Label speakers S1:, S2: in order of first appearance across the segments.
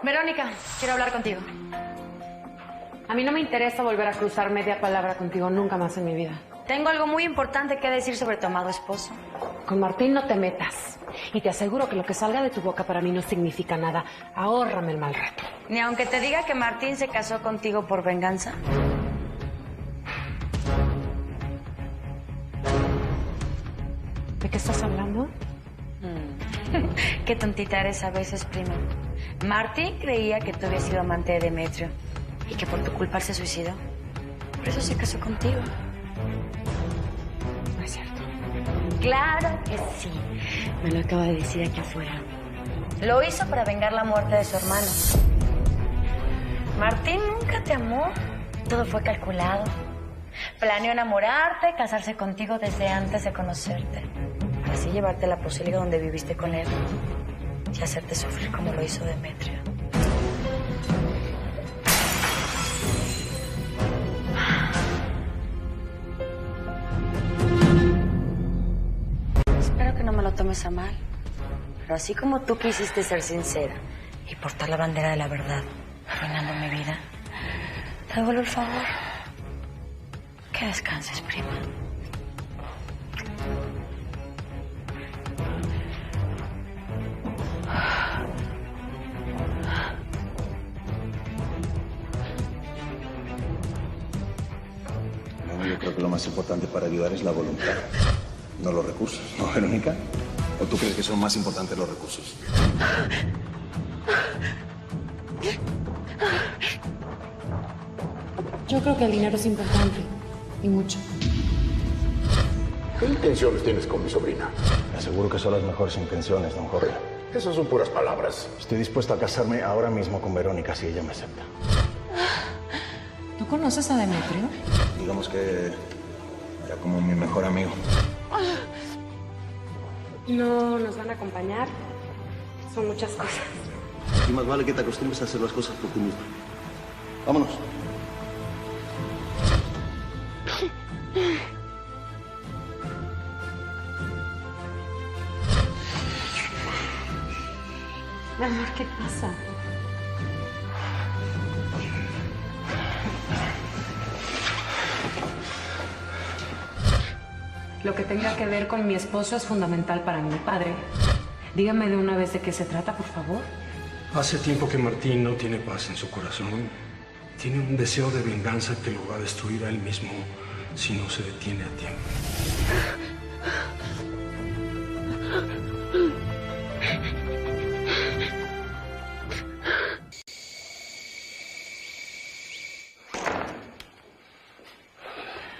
S1: Verónica, quiero hablar contigo.
S2: A mí no me interesa volver a cruzar media palabra contigo nunca más en mi vida.
S1: Tengo algo muy importante que decir sobre tu amado esposo.
S2: Con Martín no te metas. Y te aseguro que lo que salga de tu boca para mí no significa nada. Ahórrame el mal rato.
S1: Ni aunque te diga que Martín se casó contigo por venganza.
S2: ¿De qué estás hablando?
S1: Qué tontita eres a veces, prima. Martín creía que tú habías sido amante de Demetrio y que por tu culpa él se suicidó. Por eso se casó contigo.
S2: No es cierto.
S1: Claro que sí. Me lo acaba de decir aquí afuera. Lo hizo para vengar la muerte de su hermano. Martín nunca te amó. Todo fue calculado. Planeó enamorarte, casarse contigo desde antes de conocerte. Para así llevarte a la posibilidad donde viviste con él y hacerte sufrir como lo hizo Demetrio. Espero que no me lo tomes a mal. Pero así como tú quisiste ser sincera y portar la bandera de la verdad, arruinando mi vida, te devuelvo el favor. Que descanses, prima.
S3: No, yo creo que lo más importante para ayudar es la voluntad, no los recursos, ¿no, Verónica? ¿O tú crees que son más importantes los recursos?
S2: Yo creo que el dinero es importante. Y mucho.
S4: ¿Qué intenciones tienes con mi sobrina?
S3: Le aseguro que son las mejores intenciones, don Jorge.
S4: Esas son puras palabras.
S3: Estoy dispuesto a casarme ahora mismo con Verónica si ella me acepta.
S2: ¿Tú conoces a Demetrio?
S3: Digamos que era como mi mejor amigo.
S2: No nos van a acompañar. Son muchas cosas.
S3: Y más vale que te acostumbres a hacer las cosas por ti mismo. Vámonos.
S2: Mi amor, ¿qué pasa? Lo que tenga que ver con mi esposo es fundamental para mi padre. Dígame de una vez de qué se trata, por favor.
S5: Hace tiempo que Martín no tiene paz en su corazón. Tiene un deseo de venganza que lo va a destruir a él mismo si no se detiene a tiempo.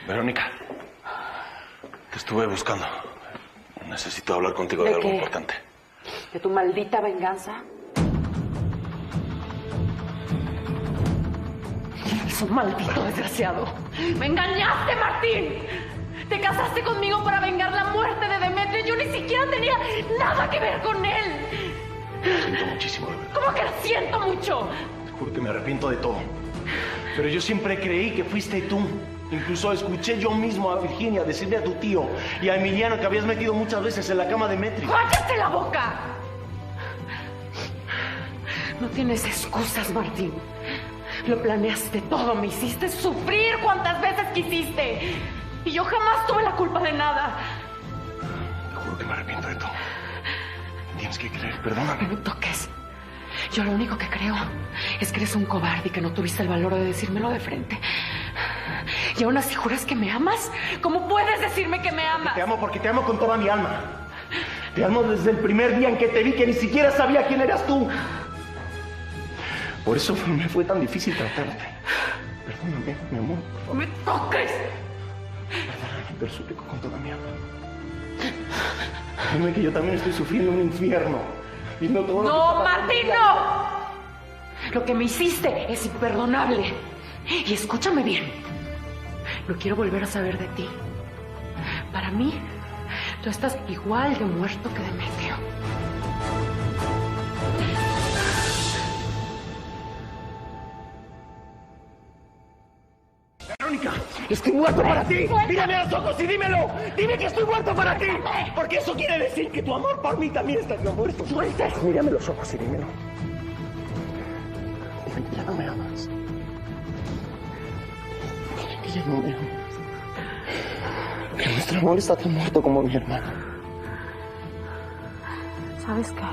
S3: Verónica, te estuve buscando. Necesito hablar contigo de algo importante.
S2: ¿De tu maldita venganza? Eres un maldito desgraciado. ¡Me engañaste, Martín! Te casaste conmigo para vengar la muerte de Demetrio. Yo ni siquiera tenía nada que ver con él.
S3: Lo siento muchísimo, de verdad.
S2: ¿Cómo que lo siento mucho?
S3: Te juro que me arrepiento de todo. Pero yo siempre creí que fuiste tú. Incluso escuché yo mismo a Virginia decirle a tu tío y a Emiliano que habías metido muchas veces en la cama de Demetrio.
S2: ¡Cállate la boca! No tienes excusas, Martín. Lo planeaste todo, me hiciste sufrir cuantas veces quisiste. Y yo jamás tuve la culpa de nada.
S3: Te juro que me arrepiento de todo. Tienes que creer, perdóname.
S2: No me toques. Yo lo único que creo es que eres un cobarde y que no tuviste el valor de decírmelo de frente. ¿Y aún así juras que me amas? ¿Cómo puedes decirme que me amas?
S3: Te amo porque te amo con toda mi alma. Te amo desde el primer día en que te vi, que ni siquiera sabía quién eras tú. Por eso me fue tan difícil tratarte. Perdóname, mi amor.
S2: ¡No me toques!
S3: Perdóname, te lo suplico con toda mi alma. Dime que yo también estoy sufriendo un infierno. Y no todo
S2: ¡No, Martín, no! Lo que me hiciste es imperdonable. Y escúchame bien. No quiero volver a saber de ti. Para mí, tú estás igual de muerto que Demetrio.
S3: Verónica, estoy muerto para ti. Mírame a los ojos y dímelo. Dime que estoy muerto para ti. Porque eso quiere decir que tu amor por mí también está muerto. Suelta. Mírame a los ojos y dímelo. Ya no me amas. Dile que ya no me amas. Que nuestro amor está tan muerto como mi hermano.
S2: ¿Sabes qué?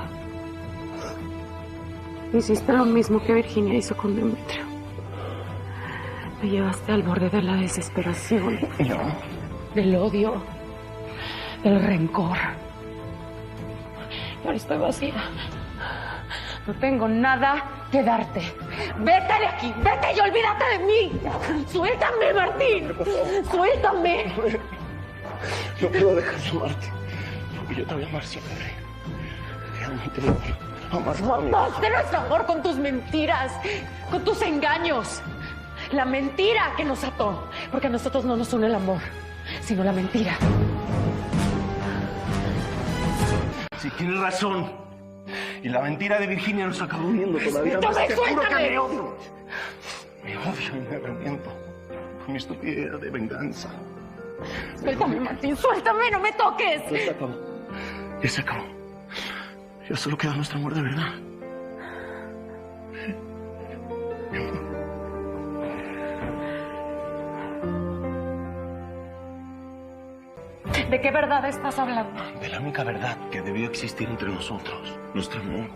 S2: Hiciste lo mismo que Virginia hizo con Demetrio. Me llevaste al borde de la desesperación.
S3: No.
S2: Del odio. Del rencor. Y ahora estoy vacía. No tengo nada que darte. ¡Vete de aquí! ¡Vete y olvídate de mí! ¡Suéltame, Martín! ¡Suéltame!
S3: No puedo dejar de amarte. Porque yo te voy a amar siempre. Realmente te voy a amar.
S2: Mataste nuestro amor con tus mentiras, con tus engaños. La mentira que nos ató. Porque a nosotros no nos une el amor, sino la mentira.
S3: Sí, tienes razón. Y la mentira de Virginia nos acabó uniendo todavía más.
S2: ¡Suéltame,
S3: Te juro que
S2: suéltame!
S3: me odio. Me odio y me arrepiento. Con mi estupidez de venganza.
S2: Suéltame, Martín, suéltame, no me toques.
S3: Ya se acabó. Ya se acabó. Ya solo queda nuestro amor de verdad.
S2: ¿De qué verdad estás hablando?
S3: De la única verdad que debió existir entre nosotros. Nuestro amor.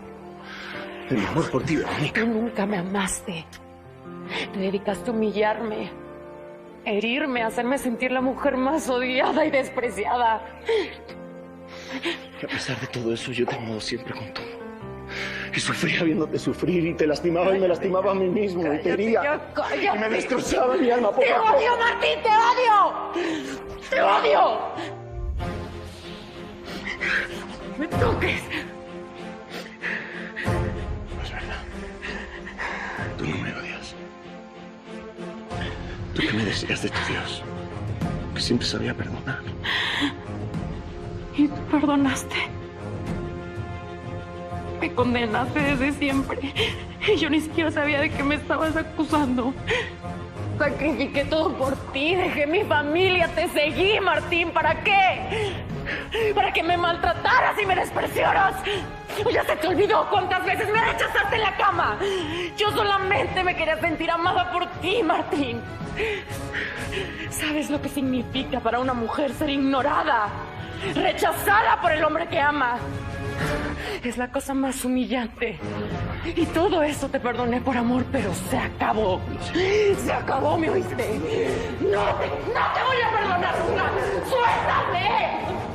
S3: De mi amor por ti, Verónica.
S2: Tú nunca me amaste. Te dedicaste a humillarme, a herirme, a hacerme sentir la mujer más odiada y despreciada.
S3: Y a pesar de todo eso, yo te amaba siempre con todo. Y sufría viéndote sufrir y te lastimaba y me lastimaba a mí mismo y te hería.
S2: Cállate.
S3: Y me destrozaba mi alma poco
S2: ¡Te
S3: a poco.
S2: odio, Martín! ¡Te odio! ¡Te odio! ¡Me toques!
S3: No es verdad. Tú no me odias. Tú que me decías de tu Dios. Que siempre sabía perdonar.
S2: Y tú perdonaste. Me condenaste desde siempre. Y yo ni siquiera sabía de qué me estabas acusando. Sacrifiqué todo por ti, dejé mi familia, te seguí, Martín. ¿Para qué? ¿Para que me maltrataras y me despreciaras? Ya se te olvidó cuántas veces me rechazaste en la cama. Yo solamente me quería sentir amada por ti, Martín. ¿Sabes lo que significa para una mujer ser ignorada? Rechazada por el hombre que ama. Es la cosa más humillante. Y todo eso te perdoné por amor, pero se acabó. Se acabó, ¿me oíste? No te voy a perdonar nunca. ¡Suéltame!